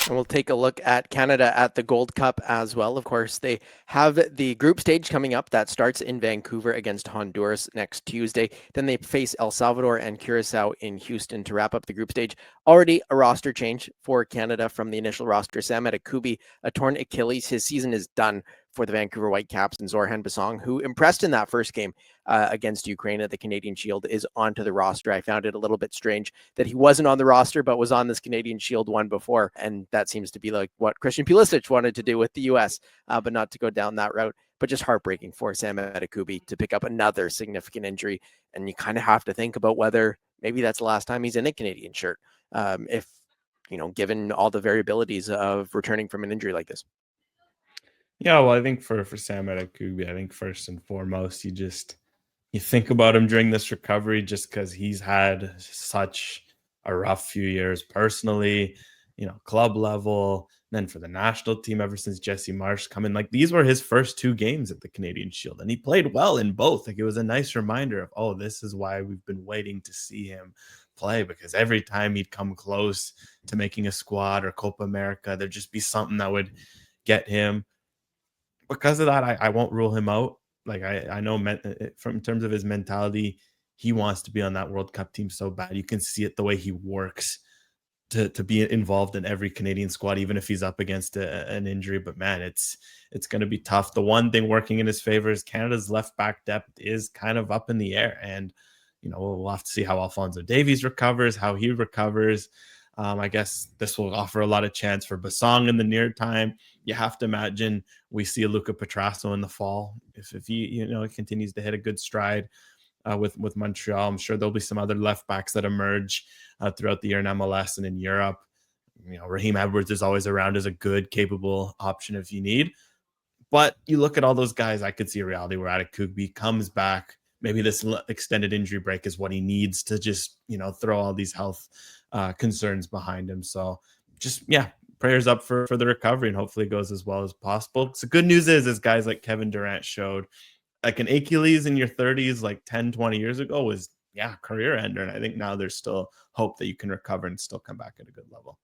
And we'll take a look at Canada at the Gold Cup as well. Of course, they have the group stage coming up that starts in Vancouver against Honduras next Tuesday. Then they face El Salvador and Curacao in Houston to wrap up the group stage. Already a roster change for Canada from the initial roster. Sam Adekugbe, a torn Achilles. His season is done for the Vancouver Whitecaps, and Zorhan Basong, who impressed in that first game against Ukraine at the Canadian Shield, is onto the roster. I found it a little bit strange that he wasn't on the roster, but was on this Canadian Shield one before. And that seems to be like what Christian Pulisic wanted to do with the U.S., but not to go down that route. But just heartbreaking for Sam Adekugbe to pick up another significant injury. And you kind of have to think about whether maybe that's the last time he's in a Canadian shirt. If, given all the variabilities of returning from an injury like this. Yeah, well, I think for Sam Adekugbe, I think first and foremost, you think about him during this recovery just because he's had such a rough few years personally, club level, and then for the national team ever since Jesse Marsh come in. Like, these were his first 2 games at the Canadian Shield, and he played well in both. Like, it was a nice reminder of, oh, this is why we've been waiting to see him play, because every time he'd come close to making a squad or Copa America, there'd just be something that would get him. Because of that, I won't rule him out. Like, I know from in terms of his mentality, he wants to be on that World Cup team so bad. You can see it the way he works to be involved in every Canadian squad, even if he's up against an injury. But man, it's going to be tough. The one thing working in his favor is Canada's left back depth is kind of up in the air, and we'll have to see how Alphonso Davies recovers, how he recovers. I guess this will offer a lot of chance for Basong in the near time. You have to imagine we see a Luca Petrasso in the fall. If he continues to hit a good stride with Montreal, I'm sure there'll be some other left backs that emerge throughout the year in MLS and in Europe. Raheem Edwards is always around as a good, capable option if you need. But you look at all those guys, I could see a reality where Adekugbe comes back. Maybe this extended injury break is what he needs to just, throw all these health concerns behind him. So prayers up for the recovery, and hopefully it goes as well as possible. So good news is guys like Kevin Durant showed, like, an Achilles in your 30s, like 10, 20 years ago was career ender. And I think now there's still hope that you can recover and still come back at a good level.